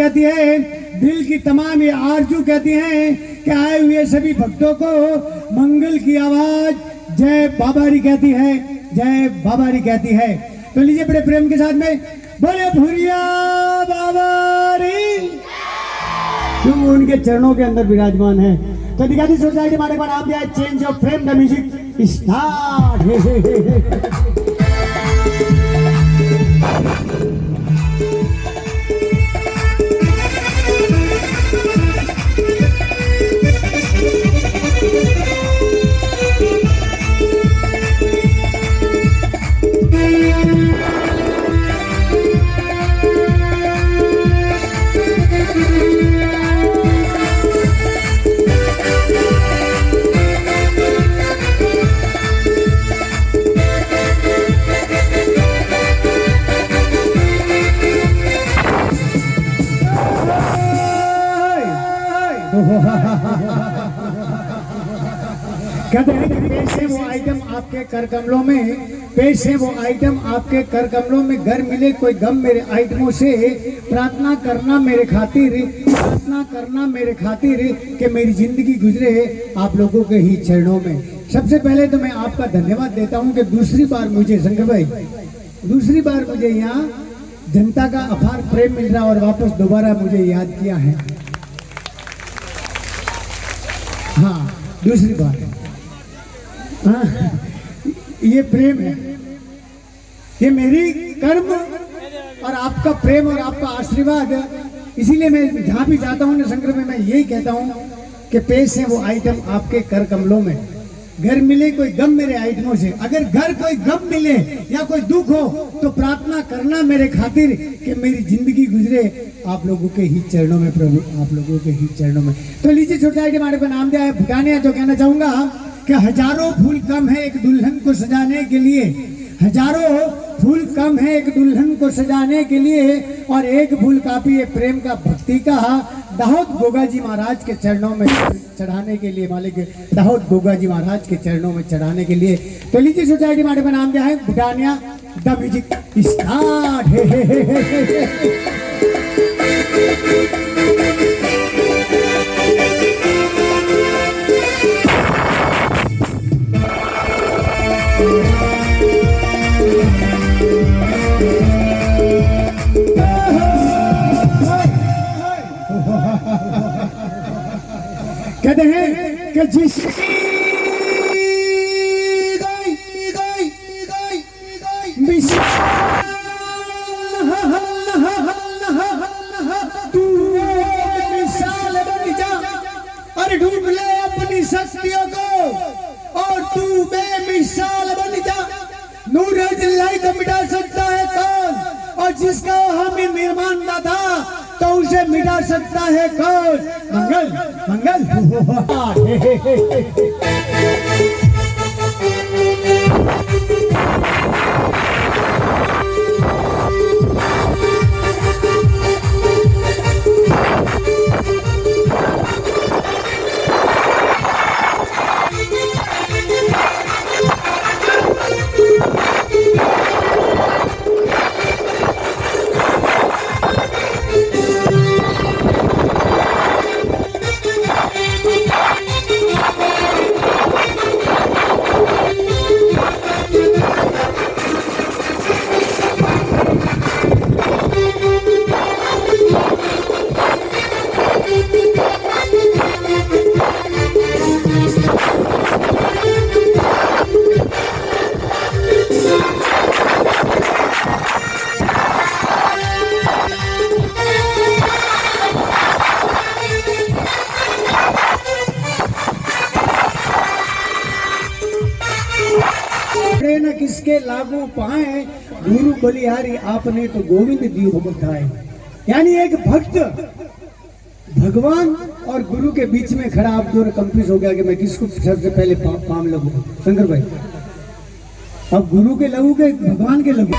कहती है, दिल की तमाम ये आरजू कहती हैं कि आए हुए सभी भक्तों को मंगल की आवाज जय बाबारी कहती है, जय बाबारी कहती है। तो लीजिए बड़े प्रेम के साथ में बोले भूरिया बाबारी, जो उनके चरणों के अंदर विराजमान है। तो दिखाती सोसाइटी हमारे पर आप दिया change of frame the music start. कहते हैं कि पेश है वो आइटम आपके कर कमलों में, पेश है वो आइटम आपके कर कमलों में, घर मिले कोई गम मेरे आइटमों से, प्रार्थना करना मेरे खातिर, प्रार्थना करना मेरे खातिर कि मेरी जिंदगी गुजरे आप लोगों के ही चरणों में। सबसे पहले तो मैं आपका धन्यवाद देता हूं कि दूसरी बार मुझे शंकर भाई, दूसरी बार मुझे यहाँ जनता का अपार प्रेम मिल रहा और वापस दोबारा मुझे याद किया है। हाँ, दूसरी बार हाँ, ये प्रेम है, ये मेरी कर्म और आपका प्रेम और आपका आशीर्वाद। इसीलिए मैं जहाँ भी जाता हूँ ना शंकर में, मैं यही कहता हूँ कि पेश है वो आइटम आपके कर कमलों में, घर मिले कोई गम मेरे आइटमों से। अगर घर कोई गम मिले या कोई दुख हो तो प्रार्थना करना मेरे खातिर कि मेरी जिंदगी गुजरे आप लोगों के ही चरणों में प्रभु, आप लोगों के ही चरणों में। तो लीजिए छोटा आइटम हमारे पर नाम दिया है भूटानिया, जो कहना चाहूंगा कि हजारों फूल कम है एक दुल्हन को सजाने के लिए, हजारों फूल कम है एक दुल्हन को सजाने के लिए, और एक फूल काफी है प्रेम का भक्ति का दाऊद गोगा जी महाराज के चरणों में चढ़ाने के लिए, मालिक दाऊद गोगा जी महाराज के चरणों में चढ़ाने के लिए। तो लीजिए सोसाइटी हमारे पर नाम दिया है भूटानिया द म्यूजिक स्टार्ट। कहते हैं कि जिसकी तू मिसाल बन जा और ढूंढ ले अपनी शक्तियों को, और तू बेमिसाल बन जा। नूर दिलाई को मिटा सकता है कौन, और जिसका हमें निर्माण न था तो उसे मिटा सकता है कौन। मंगल मंगल न किसके लागू पाए, गुरु बलिहारी आपने तो गोविंद दियो बताए। यानी एक भक्त भगवान और गुरु के बीच में खड़ा, आप जो कंफ्यूज हो गया कि मैं किसको सबसे पहले पाम लगू। शंकर भाई, अब गुरु के लगू के भगवान के लगू?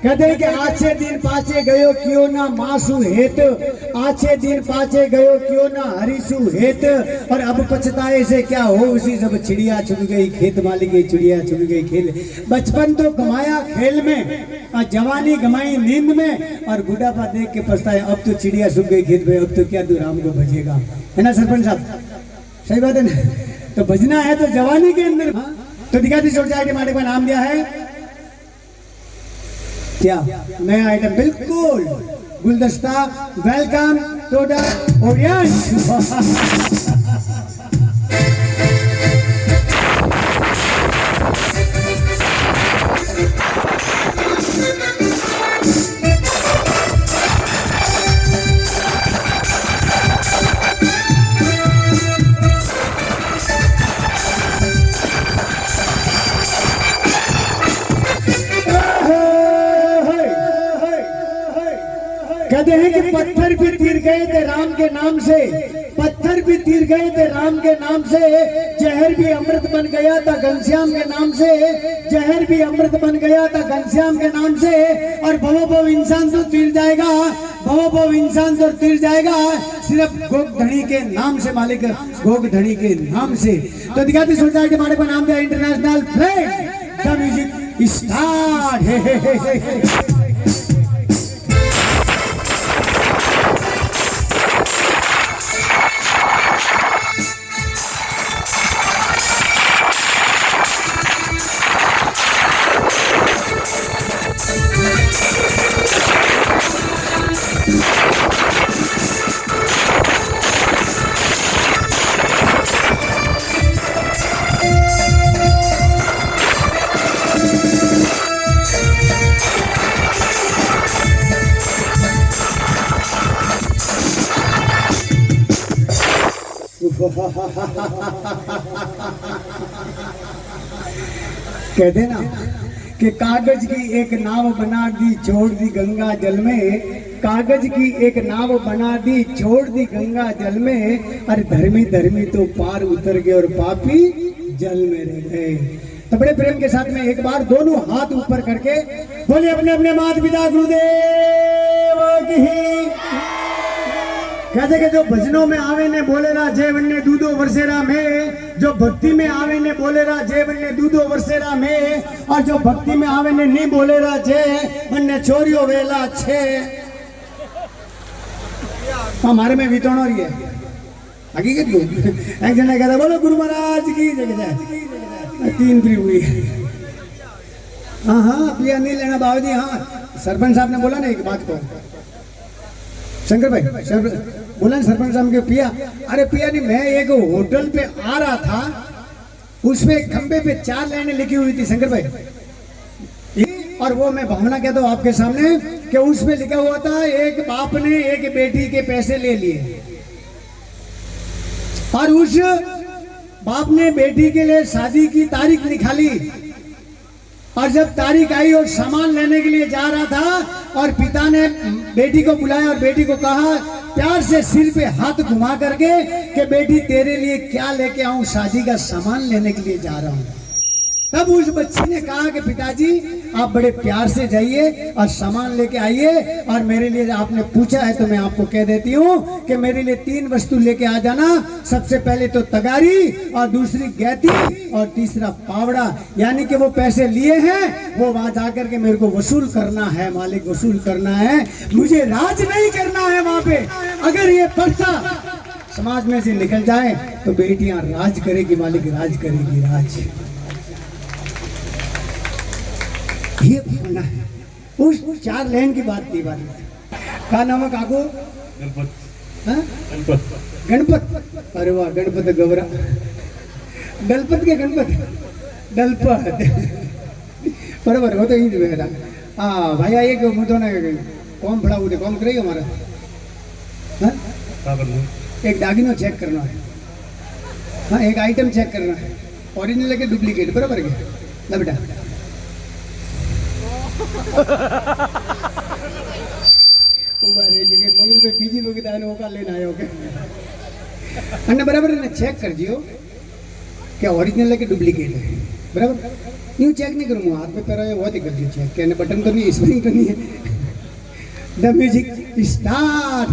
कदे के आछे दिन पाछे गयो क्यों ना मासू हेत, आछे दिन पाछे गयो क्यों ना हरीसू हेत, और अब पछताए से क्या हो उसी, जब चिड़िया चुन गई खेत माली गई चिड़िया चुन गई खेल। बचपन तो गमाया खेल में और जवानी गमाई नींद में, और बुढ़ापा देख के पछताए अब तो चिड़िया चुन गई खेत में, अब तो क्या तू राम को भजेगा, है ना सरपंच साहब? सही बात है ना? तो भजना है तो जवानी के अंदर। तो दिखाती सोसाइटी मालिक का नाम दिया है क्या? नया आइटम बिल्कुल गुलदस्ता। Welcome to the audience. कहते हैं कि पत्थर भी तीर गए थे राम के नाम से, पत्थर भी तीर गए थे राम के नाम से, जहर भी अमृत बन गया था घनश्याम के नाम से, जहर भी अमृत बन गया था घनश्याम के नाम से। और भवो भव इंसान तो तीर जाएगा, भवो भव इंसान तो तीर जाएगा सिर्फ गोगधड़ी के नाम से, मालिक गोगधड़ी के नाम से। तो दिखाती सोसाइटी हमारे को नाम दिया international friend the music start. कहते ना कि कागज की एक नाव बना दी छोड़ दी गंगा जल में, कागज की एक नाव बना दी छोड़ दी गंगा जल में, अरे धर्मी धर्मी तो पार उतर गए और पापी जल में रह गए। तो बड़े प्रेम के साथ में एक बार दोनों हाथ ऊपर करके बोले अपने अपने माता पिता गुरुदेव की। कहते कि जो भजनों में आवे ने बोलेरा जय वन्ने दूधो वर्षेरा में, जो भक्ति में आवे ने बोलेरा जय वन्ने दूधो वर्षेरा में, और जो भक्ति में आवे ने नहीं बोलेरा जय वन्ने छोरियो वेला छे। हमारे में वितरण हो रही है हकीकत को। एक जना कहता बोलो गुरु महाराज की जय, तीन फ्री हुई। हाँ हाँ पिया नहीं लेना बाबूजी। हाँ सरपंच साहब ने बोला ना एक बात को, शंकर भाई बोला सरपंच साहब के पिया, अरे पिया नहीं मैं एक होटल पे आ रहा था, उसमें खंबे पे 4 लाइनें लिखी हुई थी शंकर भाई, और वो मैं भावना कहता हूँ आपके सामने कि उसमें लिखा हुआ था एक बाप ने एक बेटी के पैसे ले लिए, और उस बाप ने बेटी के लिए शादी की तारीख निकाली, और जब तारीख आई और सामान लेने के लिए जा रहा था और पिता ने बेटी को बुलाया और बेटी को कहा प्यार से सिर पे हाथ घुमा करके कि बेटी तेरे लिए क्या लेके आऊं, शादी का सामान लेने के लिए जा रहा हूं। तब उस बच्ची ने कहा कि पिताजी आप बड़े प्यार से जाइए और सामान लेके आइए, और मेरे लिए आपने पूछा है तो मैं आपको कह देती हूँ कि मेरे लिए 3 वस्तु लेके आ जाना। सबसे पहले तो तगारी, और दूसरी गैती, और तीसरा पावड़ा। यानी कि वो पैसे लिए हैं वो वहां जाकर के मेरे को वसूल करना है, मालिक वसूल करना है, मुझे राज नहीं करना है वहां पे। अगर ये पर्चा समाज में से निकल जाए तो बेटियां राज करेगी, मालिक राज करेगी, राज। ये बोलना है उस 4 लाइन की बात की बात का नाम है काकू? गणपत। गणपत, अरे वाह गणपत गवरा, दलपत के गणपत, दलपत बराबर हो तो ही मेरा। हाँ भैया एक मुझे ना कौन बड़ा हुए कौन करेगा हमारा? एक दागिनो चेक करना है, हाँ एक आइटम चेक करना है, ओरिजिनल है कि डुप्लीकेट, बराबर के ना बेटा। मंगल पे बीजी लोग लेना आयो के अन्य बराबर ने चेक कर दियो क्या ओरिजिनल है कि डुप्लीकेट है, बराबर। यूँ चेक नहीं करूँगा, हाथ में पैरा है वो कर दीजिए चेक, क्या बटन तो नहीं, स्प्रिंग तो नहीं है। The music start.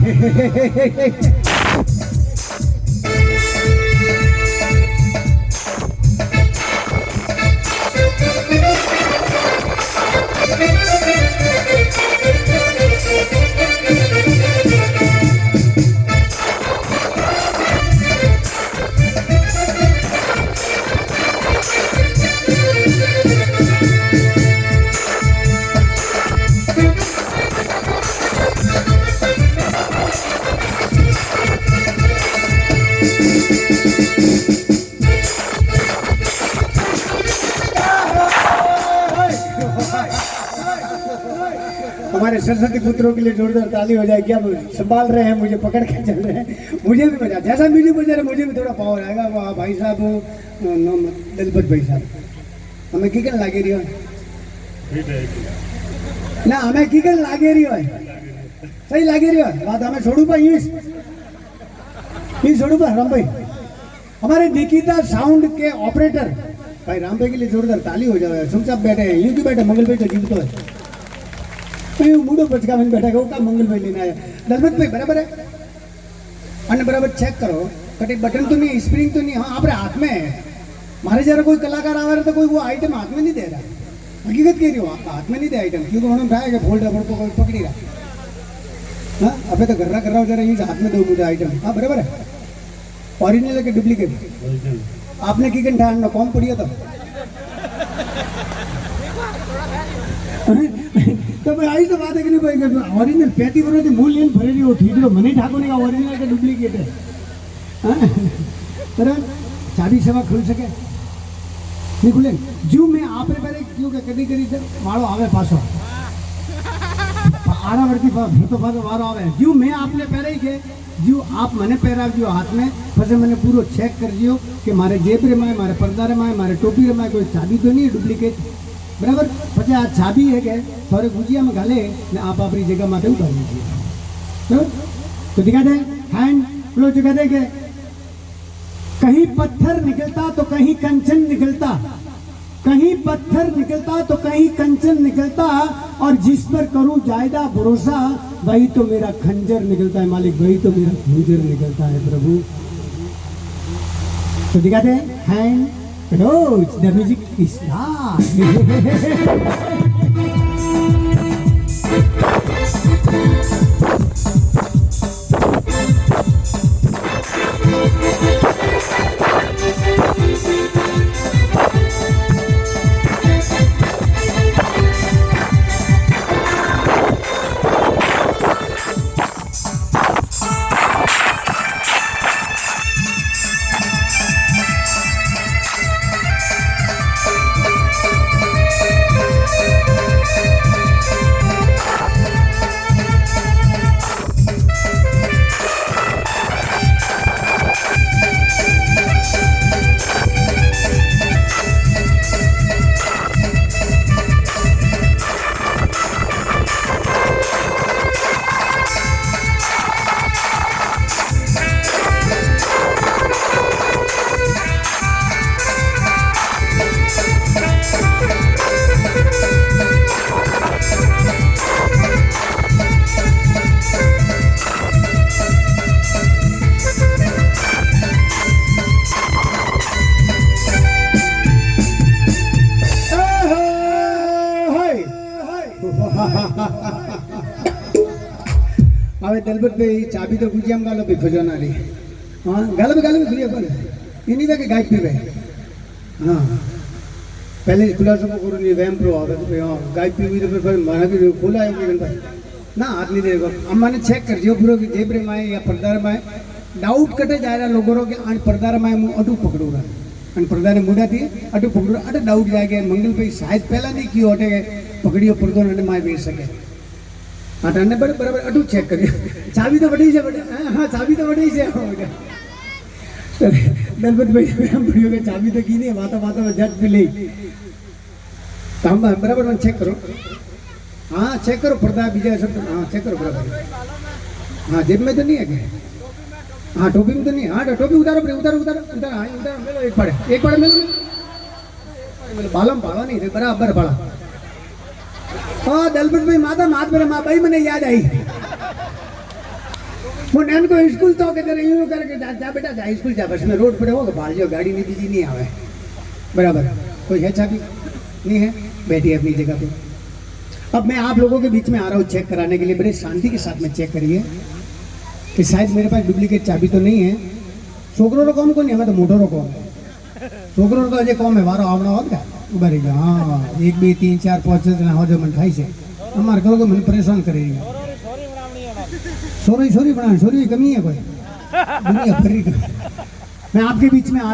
हमारे सरस्वती पुत्रों के लिए जोरदार ताली हो जाए। क्या संभाल रहे हैं, मुझे पकड़ के चल रहे हैं, मुझे भी बजा, जैसा म्यूजिक बजा रहे मुझे भी थोड़ा पावर आएगा। वो भाई साहब दलपत भाई साहब हमें कीकन लागे रही हो ना, हमें कीकन लागे रही हो, सही लागे रही हो बात। हमें छोड़ू पा ये छोड़ू पा राम भाई, हमारे निकिता साउंड के ऑपरेटर भाई राम भाई के लिए जोरदार ताली हो जाए। चुपचाप बैठे हैं, यूं क्यों बैठे, मंगल भाई तो जीवतो है, मूडो पचका में बैठा का मंगल भाई लेना है। दलपत भाई बराबर है, अन्य बराबर चेक करो, कटे बटन तो नहीं, स्प्रिंग तो नहीं, हाँ आप हाथ में है। मारे जरा कोई कलाकार आ रहा है तो कोई वो आइटम हाथ में नहीं दे रहा, हकीकत कह रही हो, हाथ में नहीं दे आइटम, क्योंकि उन्होंने उठाया फोल्ड को कोई पकड़ी रहा। हाँ अबे तो गर्रा कर रहा हो जरा, यूँ हाथ में दो मुझे आइटम। हाँ बराबर है, ओरिजिनल है कि डुप्लीकेट? आपने की घंटा ना कौन पड़ी था तो भाई आई तो बात है कि नहीं भाई, ओरिजिनल पैती बनो मूल लेन भरे रही हो, ठीक है मनी ठाकुर ने कहा ओरिजिनल का डुप्लीकेट है। बराबर, चाबी सेवा खुल सके नहीं खुले जू में आपने पहले क्यों के कदी करी वाड़ो आवे पासो आड़ा वर्ती तो वारो आवे जू मैं आपने पहले ही के जू आप मने पहरावजो हाथ में, પછી मैंने पूरो चेक कर दियो कि मारे जेब रे माए, मारे पर्दा रे माए, मारे टोपी रे माए कोई चाबी तो नहीं डुप्लीकेट, बराबर। પછી આ ચાબી है કે થોડે ગુजिया में घाले ने आप अपनी जगह माथे उतार लीजिए, तो दिखा दे हैंड क्लोज दिखा दे के कहीं पत्थर निकलता तो कहीं कंचन निकलता, कहीं पत्थर निकलता तो कहीं कंचन निकलता, और जिस पर करूं जायदा भरोसा वही तो मेरा खंजर निकलता है मालिक, वही तो मेरा खंजर निकलता है प्रभु। तो दिखाते हैं hand close, the music start. હવે દલબત ભાઈ ચાબી તો ગુજિયામ ગાલો ભાઈ ખોજવાના રહી, हाँ गालो भी खुली अपन ये नहीं था कि गाय पीवे, हाँ पहले खुलासा करो नहीं वैम प्रो आवे तो हाँ गाय पीवी तो फिर माना भी खोला है कि भाई ना हाथ नहीं देगा। अम्मा ने चेक कर दियो पूरा कि जेब रे माए या पर्दा रे माए, डाउट कटे जा रहा लोगों रो कि आन पर्दा रे माए मुँह अटू पकड़ू रहा, अन पर्दा ने मुड़ा थी अटू पकड़ू अटे डाउट जाएगा मंगल भाई शायद पहला नहीं कियो अटे पकड़ियो पर्दो ने माए बेच सके। हाँ तो बराबर अटू चेक करियो, चाबी तो बड़ी से बड़े, हाँ चाबी तो बड़ी से दलपत भाई हम वीडियो के चाबी तो की नहीं, माता माता में झट भी ले तो हम बराबर मन चेक करो, हाँ चेक करो पर्दा बीजा सब, हाँ चेक करो बराबर, हाँ जेब में तो नहीं है क्या, हाँ टोपी में तो नहीं, हाँ टोपी उतारो, उतारो उतारो उतारो, हाँ उतारो, मेलो एक पड़े मेलो बालम पाड़ो नहीं थे बराबर पड़ा। दलपत भाई माता मात मेरे माँ भाई मैंने याद आई वो नैन को स्कूल तो कहते रही हूँ करके जा बेटा जा स्कूल जा, बस में रोड पर होगा बाल जो गाड़ी नहीं बिजी नहीं आवे बराबर। कोई है चाबी नहीं है, बैठी अपनी जगह पे। अब मैं आप लोगों के बीच में आ रहा हूँ चेक कराने के लिए, बड़े शांति के साथ में चेक करिए कि शायद मेरे पास डुप्लीकेट चाबी तो नहीं है। छोकरों को कौन नहीं, हमें तो मोटरों को छोकरों तो अजय कौन है वारो आवना होगा उभरी गया। हाँ 1 2 3 4 5 6 हो जो मन खाई से हमारे घरों को मैंने परेशान करेगी। सोरी बना सोरी की कमी है कोई दुनिया भरी। मैं आपके बीच में